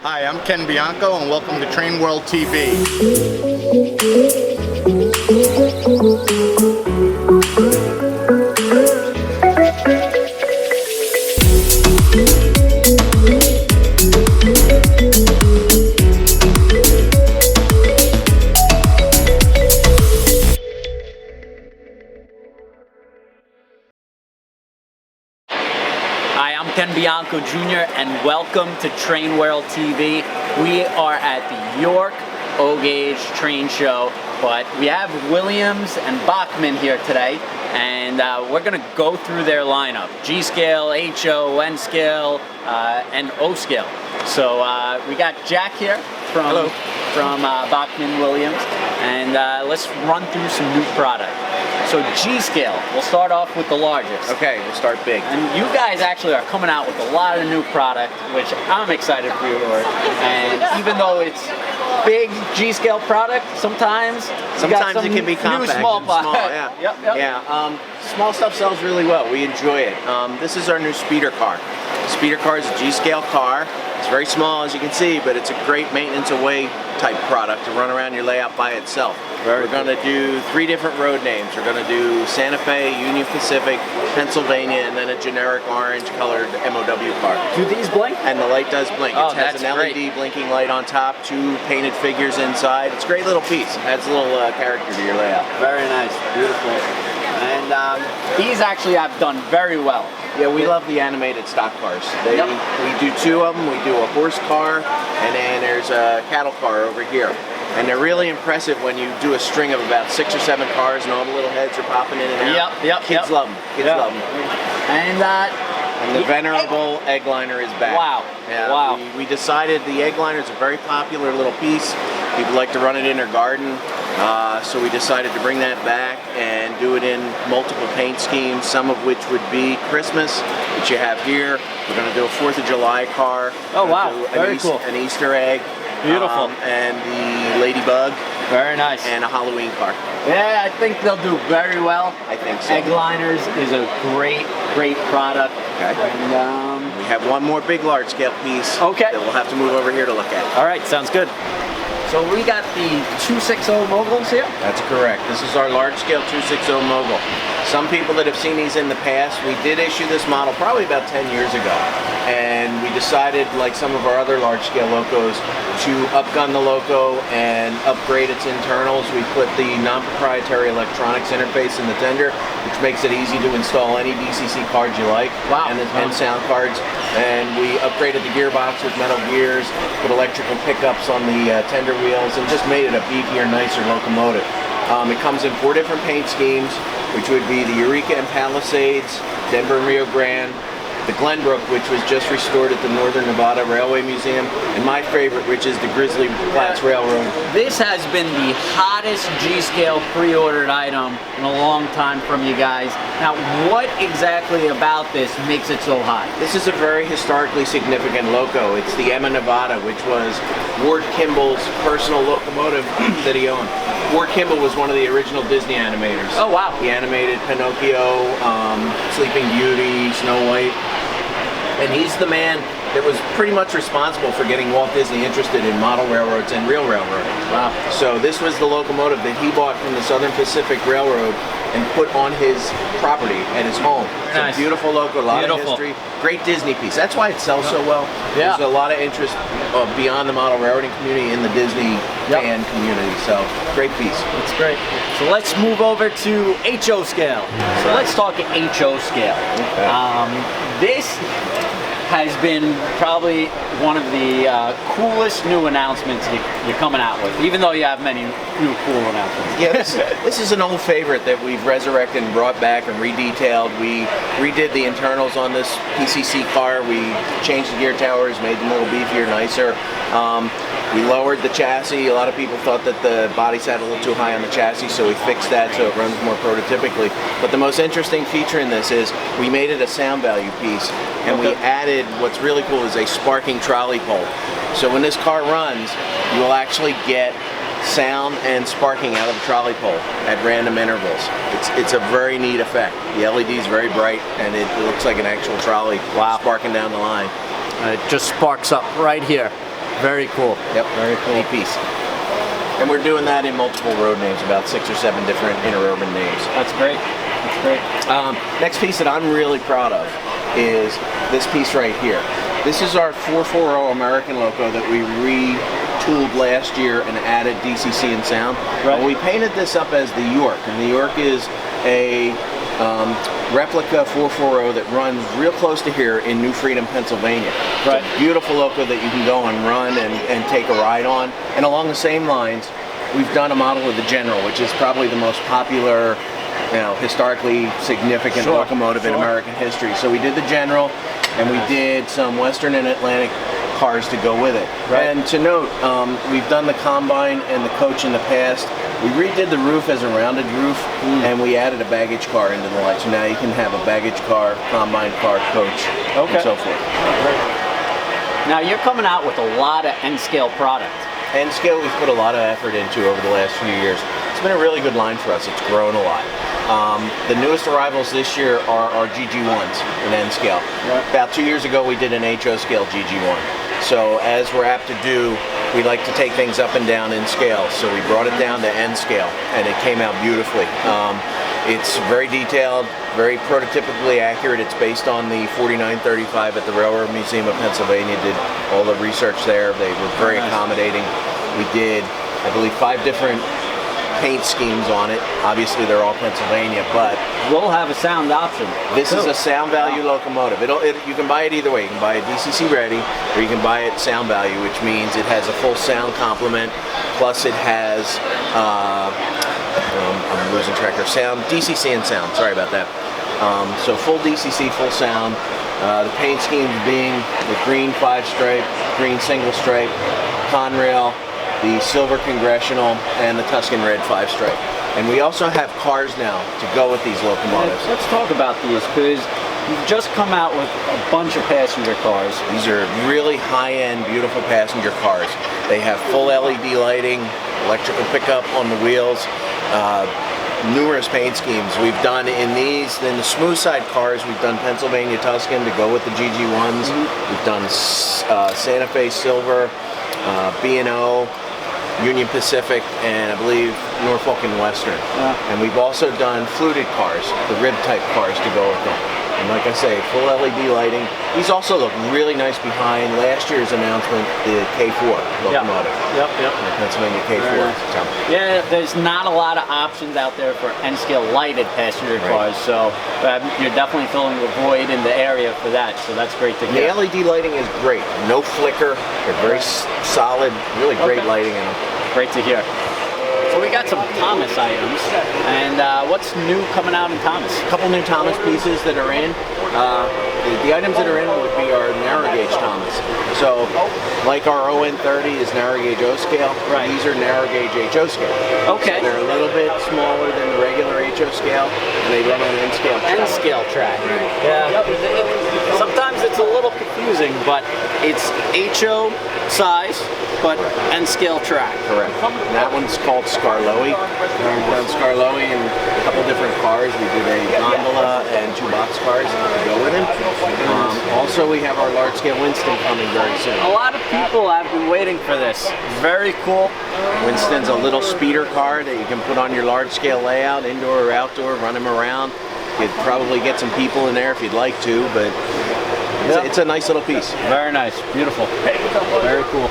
Hi, I'm Ken Bianco and welcome to TrainWorldTV. Hi, I'm Ken Bianco Jr. and welcome to TrainWorldTV. We are at the York O-Gauge train show, but we have Williams and Bachmann here today, and we're going to go through their lineup: G scale, HO, N scale, and O scale. So we got Jack here from Bachmann Williams, and let's run through some new product. So G scale, we'll start off with the largest. Okay, we'll start big. And you guys actually are coming out with a lot of new product, which I'm excited for you. And even though it's big G scale product, sometimes it can be compact new small, and small. Yeah, yep. yeah. Small stuff sells really well. We enjoy it. This is our new speeder car. Speeder car is a G scale car. It's very small, as you can see, but it's a great maintenance away type product to run around your layout by itself. We're going to do 3 different road names. We're going to do Santa Fe, Union Pacific, Pennsylvania, and then a generic orange colored MOW car. Do these blink? And the light does blink. Oh, it has an LED blinking light on top, 2 painted figures inside. It's a great little piece. Adds a little character to your layout. Very nice, beautiful. And these actually have done very well. Yeah, we love the animated stock cars. We do 2 of them. We do a horse car, and then there's a cattle car over here. And they're really impressive when you do a string of about 6 or 7 cars and all the little heads are popping in and out. Kids love them. Kids love them. And the venerable egg liner is back. Wow. Yeah, wow. We decided the egg liner is a very popular little piece. People like to run it in their garden. So we decided to bring that back and do it in multiple paint schemes, some of which would be Christmas, which you have here. We're going to do a 4th of July car. Oh wow, very cool. An Easter egg. Beautiful. And the ladybug. Very nice. And a Halloween car. Yeah, I think they'll do very well. I think so. Egg liners is a great product. Okay. And we have one more big large scale piece. Okay. That we'll have to move over here to look at. All right, sounds good. So we got the 260 moguls here? That's correct. This is our large scale 260 mogul. Some people that have seen these in the past, we did issue this model probably about 10 years ago. And we decided, like some of our other large scale locos, to upgun the loco and upgrade its internals. We put the non-proprietary electronics interface in the tender, which makes it easy to install any DCC cards you like. Wow. And sound cards. And we upgraded the gearbox with metal gears, put electrical pickups on the tender wheels, and just made it a beefier, nicer locomotive. It comes in 4 different paint schemes, which would be the Eureka and Palisades, Denver and Rio Grande, the Glenbrook, which was just restored at the Northern Nevada Railway Museum, and my favorite, which is the Grizzly Flats Railroad. This has been the hottest G-scale pre-ordered item in a long time from you guys. Now, what exactly about this makes it so hot? This is a very historically significant loco. It's the Emma Nevada, which was Ward Kimball's personal locomotive that he owned. Ward Kimball was one of the original Disney animators. Oh, wow. He animated Pinocchio, Sleeping Beauty, Snow White. And he's the man that was pretty much responsible for getting Walt Disney interested in model railroads and real railroading. Wow. So this was the locomotive that he bought from the Southern Pacific Railroad and put on his property at his home. It's a beautiful loco, a lot of history. Great Disney piece. That's why it sells so well. Yeah. There's a lot of interest beyond the model railroading community in the Disney fan community. So great piece. That's great. So let's move over to HO scale. So let's talk HO scale. Okay. This has been probably one of the coolest new announcements you're coming out with, even though you have many new cool announcements. Yeah, this is an old favorite that we've resurrected and brought back and redetailed. We redid the internals on this PCC car. We changed the gear towers, made them a little beefier, nicer. We lowered the chassis. A lot of people thought that the body sat a little too high on the chassis, so we fixed that so it runs more prototypically. But the most interesting feature in this is we made it a sound value piece, and we added, what's really cool is a sparking trolley pole. So when this car runs, you will actually get sound and sparking out of the trolley pole at random intervals. It's a very neat effect. The LED is very bright, and it looks like an actual trolley sparking down the line. It just sparks up right here. Very cool. Yep. Very cool. 8-piece. And we're doing that in multiple road names, about 6 or 7 different interurban names. That's great. That's great. Next piece that I'm really proud of is this piece right here. This is our 440 American loco that we retooled last year and added DCC and sound. Right. We painted this up as the York, and the York is a replica 440 that runs real close to here in New Freedom, Pennsylvania. Right. It's a beautiful loco that you can go and run and take a ride on. And along the same lines, we've done a model of the General, which is probably the most popular, historically significant locomotive in American history. So we did the General, and we did some Western and Atlantic cars to go with it. Right. And to note, we've done the Combine and the coach in the past. We redid the roof as a rounded roof, and we added a baggage car into the line. So now you can have a baggage car, Combine car, coach, and so forth. Now you're coming out with a lot of N-scale product. N-scale we've put a lot of effort into over the last few years. It's been a really good line for us. It's grown a lot. The newest arrivals this year are our GG1s in N-scale. Right. About 2 years ago we did an HO scale GG1. So as we're apt to do, we like to take things up and down in scale. So we brought it down to N-scale, and it came out beautifully. It's very detailed, very prototypically accurate. It's based on the 4935 at the Railroad Museum of Pennsylvania. Did all the research there. They were very accommodating. We did, I believe, 5 different paint schemes on it. Obviously they're all Pennsylvania, but we'll have a sound option. This is a sound value locomotive. You can buy it either way. You can buy it DCC ready, or you can buy it sound value, which means it has a full sound complement, plus it has I'm losing track of sound, DCC and sound, sorry about that. So full DCC, full sound. The paint schemes being the green 5-stripe, green single stripe, Conrail, the silver Congressional, and the Tuscan red 5-stripe. And we also have cars now to go with these locomotives. Let's talk about these, because you've just come out with a bunch of passenger cars. These are really high-end, beautiful passenger cars. They have full LED lighting, electrical pickup on the wheels, numerous paint schemes. We've done in the smooth side cars, we've done Pennsylvania Tuscan to go with the GG1s. We've done Santa Fe Silver, B&O, Union Pacific, and I believe Norfolk and Western. And we've also done fluted cars, the rib type cars to go with them. And like I say, full LED lighting. These also look really nice behind last year's announcement, the K4 locomotive. Yep. The Pennsylvania K4. So. Yeah, there's not a lot of options out there for N-scale lighted passenger cars, so you're definitely filling the void in the area for that, so that's great to hear. The LED lighting is great. No flicker. They're very solid, really great lighting in them. Great to hear. So we got some Thomas items, and what's new coming out in Thomas? A couple new Thomas pieces that are in. The items that are in would be our narrow gauge Thomas. So, like our ON30 is narrow gauge O scale, these are narrow gauge HO scale. Okay. So they're a little bit smaller than the regular HO scale, and they run on an N-scale track. N-scale track. Right. Yeah. Sometimes it's a little confusing, but it's HO size, but N-scale track. Correct. And that one's called Scarloey. We've done Scarloey in a couple different cars. We did a gondola and 2 box cars to go with it. Also, we have our large-scale Winston coming very soon. A lot of people have been waiting for this. Very cool. Winston's a little speeder car that you can put on your large-scale layout, indoor or outdoor, run them around. You'd probably get some people in there if you'd like to, but it's a nice little piece. Very nice. Beautiful. Very cool.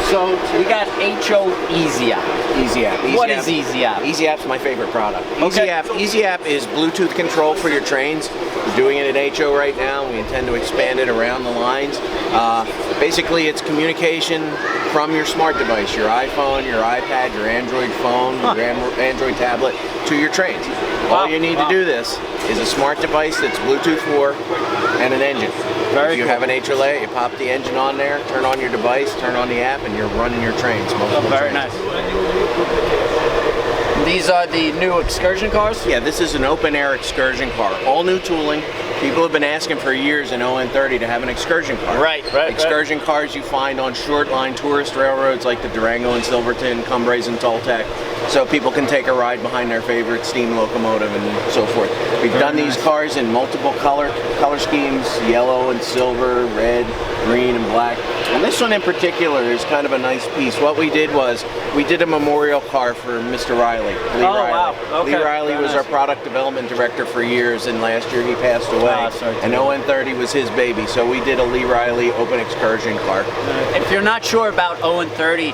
So we got HO Easy App. Easy App. What is Easy App? Easy App's my favorite product. Okay. Easy App is Bluetooth control for your trains. We're doing it at HO right now. We intend to expand it around the lines. Basically, it's communication from your smart device, your iPhone, your iPad, your Android phone, your Android tablet, to your trains. All you need to do this is a smart device that's Bluetooth 4 and an engine. If you have an HO layout, you pop the engine on there, turn on your device, turn on the app, and you're running your trains. Very nice. These are the new excursion cars? Yeah, this is an open-air excursion car. All new tooling, People have been asking for years in ON30 to have an excursion car. Right. Excursion cars you find on short line tourist railroads like the Durango and Silverton, Cumbres and Toltec, so people can take a ride behind their favorite steam locomotive and so forth. We've done these cars in multiple color schemes, yellow and silver, red, green and black. And this one in particular is kind of a nice piece. What we did was we did a memorial car for Mr. Riley. Lee Riley. Wow. Okay. Lee Riley was our product development director for years, and last year he passed away. And ON30 was his baby, so we did a Lee Riley open excursion car. If you're not sure about ON30,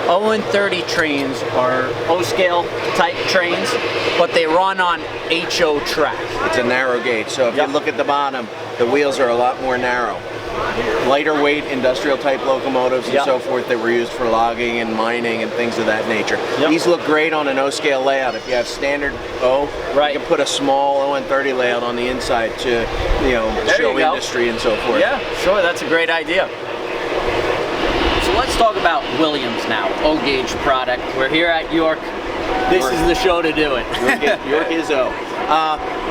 ON30 trains are O-scale type trains, but they run on HO track. It's a narrow gauge, so if you look at the bottom, the wheels are a lot more narrow. Lighter weight industrial type locomotives and so forth that were used for logging and mining and things of that nature. These look great on an O-scale layout. If you have standard O, you can put a small ON30 layout on the inside to, show industry and so forth. Yeah, sure, that's a great idea. So let's talk about Williams now, O-gauge product. We're here at York. This is the show to do it. York is O.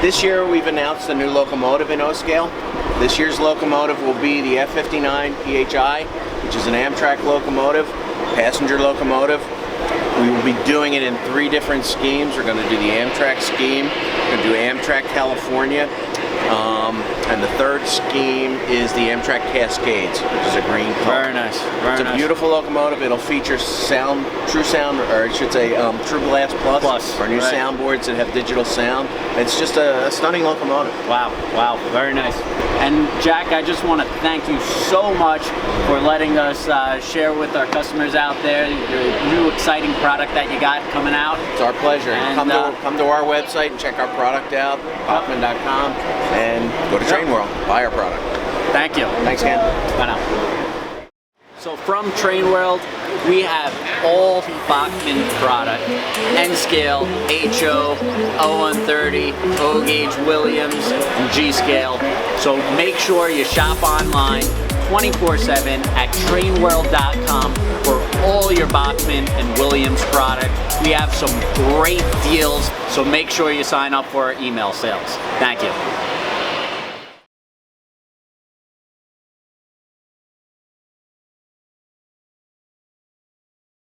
This year we've announced a new locomotive in O-scale. This year's locomotive will be the F59 PHI, which is an Amtrak locomotive, passenger locomotive. We will be doing it in 3 different schemes. We're going to do the Amtrak scheme, we're going to do Amtrak California, and the 3rd scheme is the Amtrak Cascades, which is a green color. Very nice. It's a beautiful locomotive. It'll feature True Sound, or I should say True Blast Plus, our new soundboards that have digital sound. It's just a stunning locomotive. Wow, very nice. And Jack, I just want to thank you so much for letting us share with our customers out there your new exciting product that you got coming out. It's our pleasure. And, come to our website and check our product out, Bachmann.com, and go to Train World, buy our product. Thank you. Thanks, Ken. Bye now. So from Train World, we have all Bachmann product, N-scale, HO, O130, O-gauge Williams, and G-scale. So make sure you shop online 24/7 at TrainWorld.com for all your Bachmann and Williams product. We have some great deals, so make sure you sign up for our email sales. Thank you.